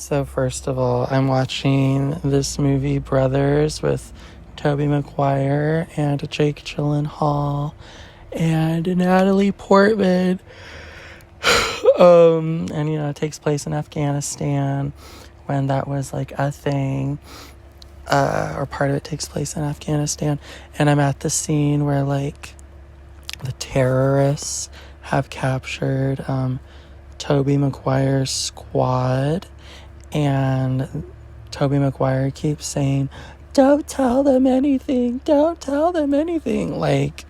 So first of all, I'm watching this movie Brothers with Tobey Maguire and Jake Gyllenhaal and Natalie Portman. And it takes place in Afghanistan when that was like a thing. Or part of it takes place in Afghanistan. And I'm at the scene where like the terrorists have captured Tobey Maguire's squad. And Tobey Maguire keeps saying, don't tell them anything. Don't tell them anything. Like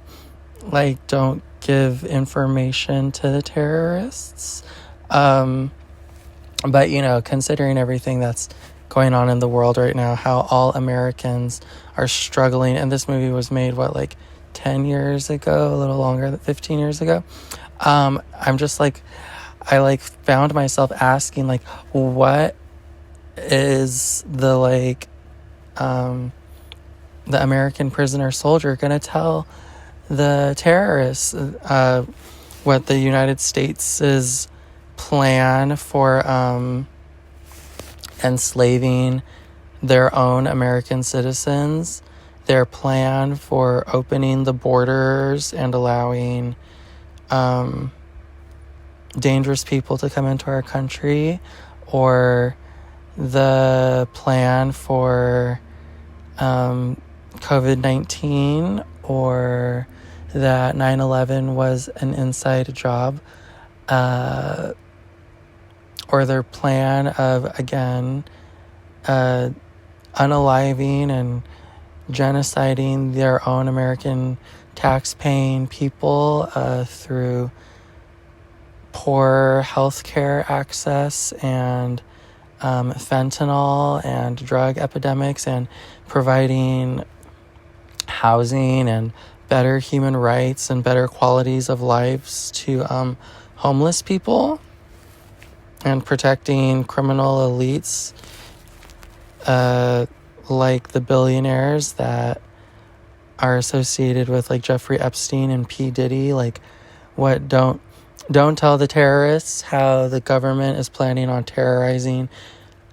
don't give information to the terrorists. But, considering everything that's going on in the world right now, how all Americans are struggling. And this movie was made, 10 years ago, a little longer, 15 years ago. I'm just like, I found myself asking, what is the American prisoner soldier gonna tell the terrorists what the United States' plan for enslaving their own American citizens, their plan for opening the borders and allowing dangerous people to come into our country, or the plan for COVID-19, or that 9/11 was an inside job, or their plan of, again, unaliving and genociding their own American tax-paying people through poor healthcare access and fentanyl and drug epidemics, and providing housing and better human rights and better qualities of lives to homeless people, and protecting criminal elites like the billionaires that are associated with Jeffrey Epstein and P. Diddy. Don't tell the terrorists how the government is planning on terrorizing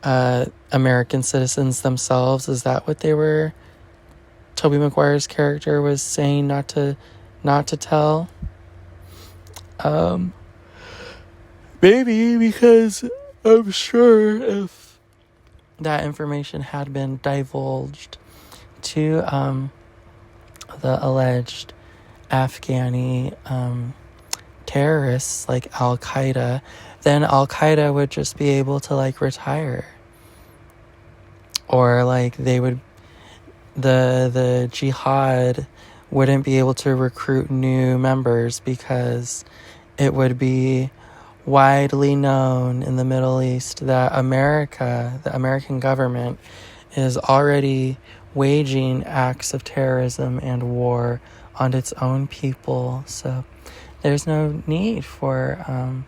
American citizens themselves. Is that what Tobey Maguire's character was saying not to tell? Maybe because I'm sure if that information had been divulged to the alleged Afghani terrorists like Al-Qaeda, then Al-Qaeda would just be able to retire, or the jihad wouldn't be able to recruit new members, because it would be widely known in the Middle East that America, the American government, is already waging acts of terrorism and war on its own people. So there's no need for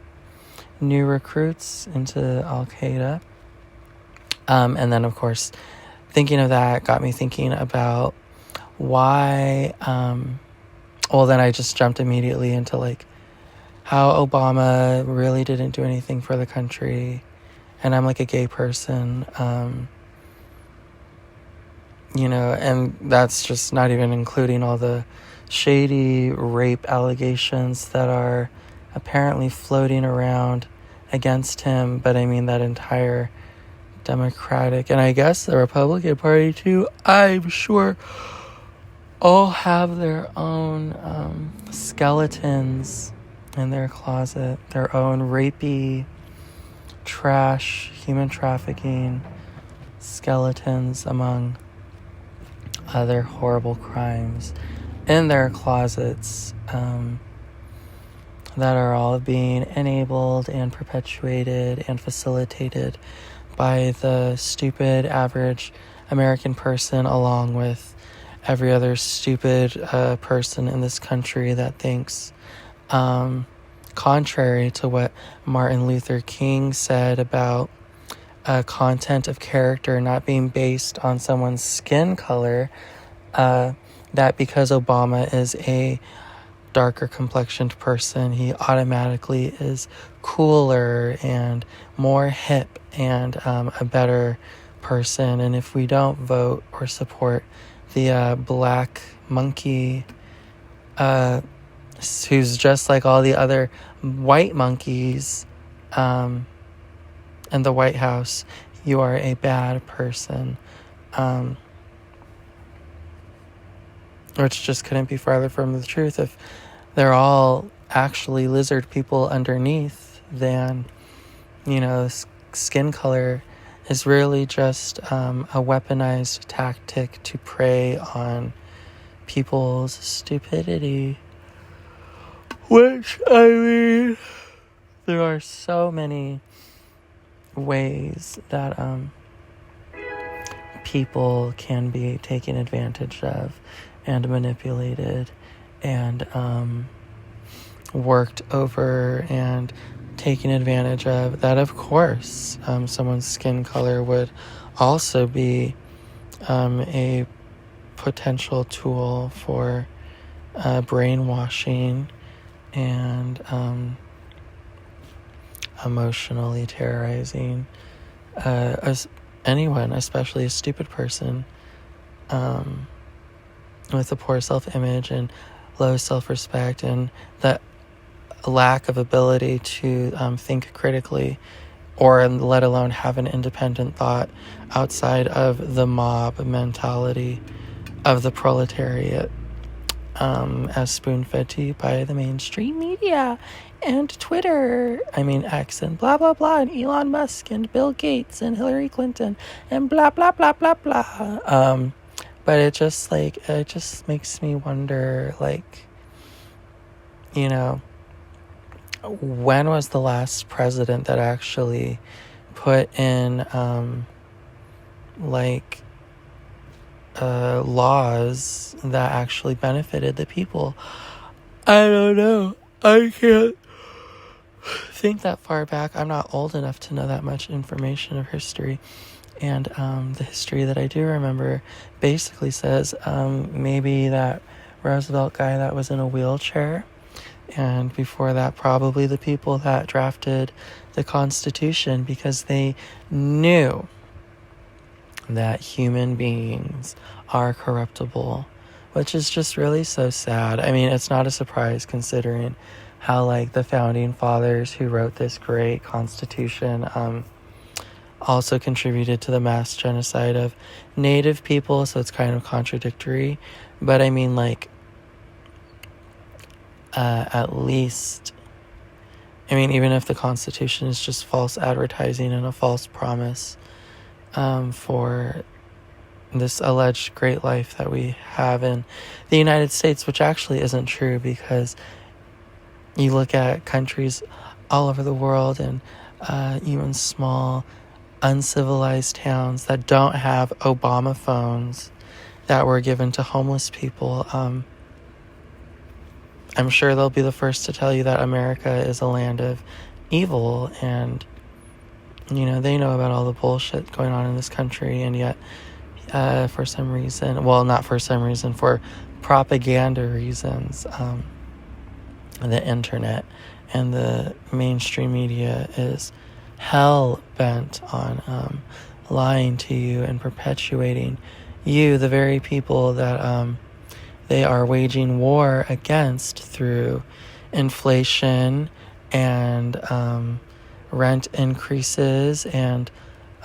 new recruits into Al-Qaeda. And then, of course, thinking of that got me thinking about why... then I just jumped immediately into, how Obama really didn't do anything for the country. And I'm, a gay person. And that's just not even including all the shady rape allegations that are apparently floating around against him. But I mean that entire Democratic, and I guess the Republican Party too, I'm sure, all have their own skeletons in their closet, their own rapey, trash, human trafficking skeletons, among other horrible crimes, in their closets, that are all being enabled and perpetuated and facilitated by the stupid average American person, along with every other stupid person in this country that thinks, contrary to what Martin Luther King said about content of character not being based on someone's skin color, that because Obama is a darker complexioned person, he automatically is cooler and more hip and a better person. And if we don't vote or support the black monkey, who's just like all the other white monkeys in the White House, you are a bad person. Which just couldn't be farther from the truth. If they're all actually lizard people underneath, then, skin color is really just a weaponized tactic to prey on people's stupidity. Which, I mean, there are so many ways that people can be taken advantage of and manipulated and worked over and taken advantage of, that of course someone's skin color would also be a potential tool for brainwashing and emotionally terrorizing anyone, especially a stupid person with a poor self-image and low self-respect and that lack of ability to think critically, or let alone have an independent thought outside of the mob mentality of the proletariat, as spoon-fed to you by the mainstream media and Twitter, X, and blah blah blah, and Elon Musk and Bill Gates and Hillary Clinton and blah blah blah blah blah. But it just makes me wonder, when was the last president that actually put in laws that actually benefited the people? I don't know. I can't think that far back. I'm not old enough to know that much information of history. And the history that I do remember basically says maybe that Roosevelt guy that was in a wheelchair. And before that, probably the people that drafted the Constitution, because they knew that human beings are corruptible, which is just really so sad. It's not a surprise considering how, the founding fathers who wrote this great Constitution also contributed to the mass genocide of Native people, so it's kind of contradictory. But at least, even if the Constitution is just false advertising and a false promise for this alleged great life that we have in the United States, which actually isn't true, because you look at countries all over the world and even small uncivilized towns that don't have Obama phones that were given to homeless people. I'm sure they'll be the first to tell you that America is a land of evil, and they know about all the bullshit going on in this country, and yet for some reason, well, not for some reason, for propaganda reasons, the internet and the mainstream media is hell bent on lying to you and perpetuating you, the very people that they are waging war against through inflation and rent increases and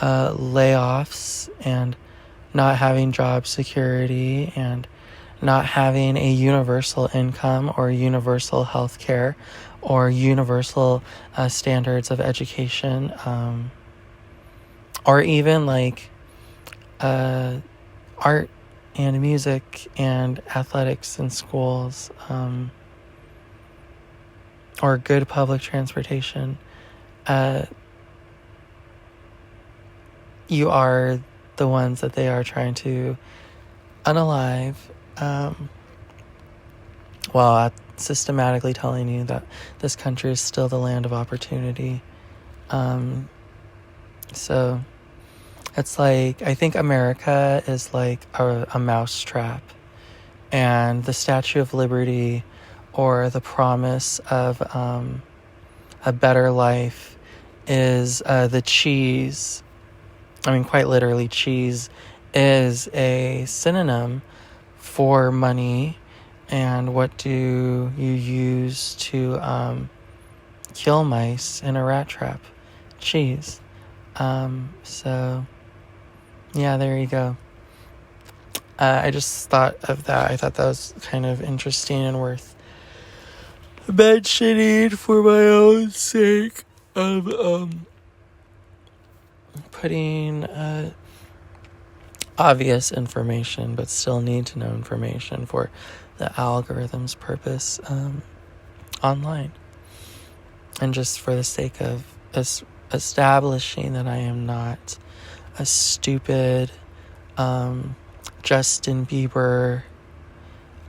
layoffs and not having job security and not having a universal income or universal health care or universal standards of education, or even art and music and athletics in schools, or good public transportation. You are the ones that they are trying to unalive, while systematically telling you that this country is still the land of opportunity. So it's I think America is a mousetrap, and the Statue of Liberty or the promise of a better life is the cheese. I mean, quite literally, cheese is a synonym for money. And what do you use to kill mice in a rat trap? Cheese. So, yeah, there you go. I just thought of that. I thought that was kind of interesting and worth mentioning for my own sake of putting obvious information but still need to know information for the algorithm's purpose online. And just for the sake of establishing that I am not a stupid Justin Bieber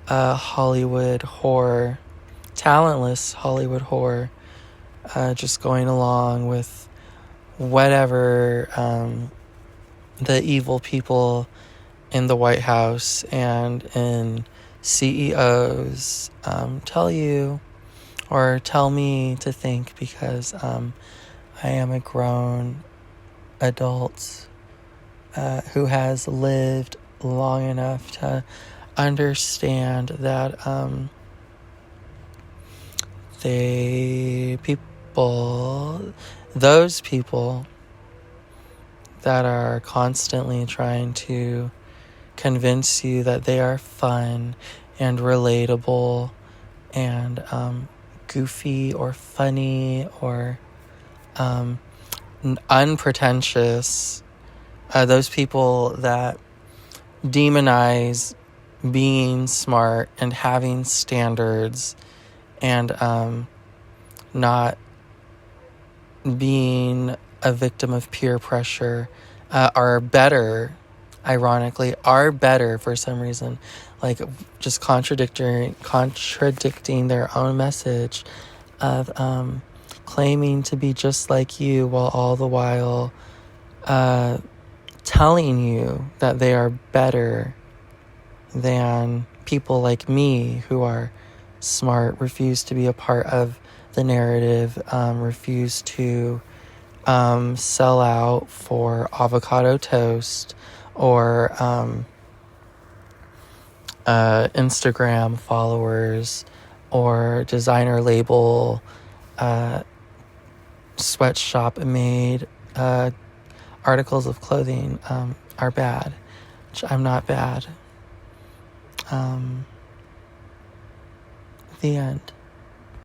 Hollywood whore, talentless Hollywood whore, just going along with whatever the evil people in the White House and in CEOs tell you or tell me to think, because I am a grown adult who has lived long enough to understand that those people that are constantly trying to convince you that they are fun and relatable and goofy or funny or unpretentious, those people that demonize being smart and having standards and not being a victim of peer pressure are better for some reason, like just contradicting their own message of claiming to be just like you, while all the while telling you that they are better than people like me who are smart, refuse to be a part of the narrative, refuse to sell out for avocado toast or Instagram followers or designer label sweatshop made articles of clothing are bad, which I'm not bad. The end.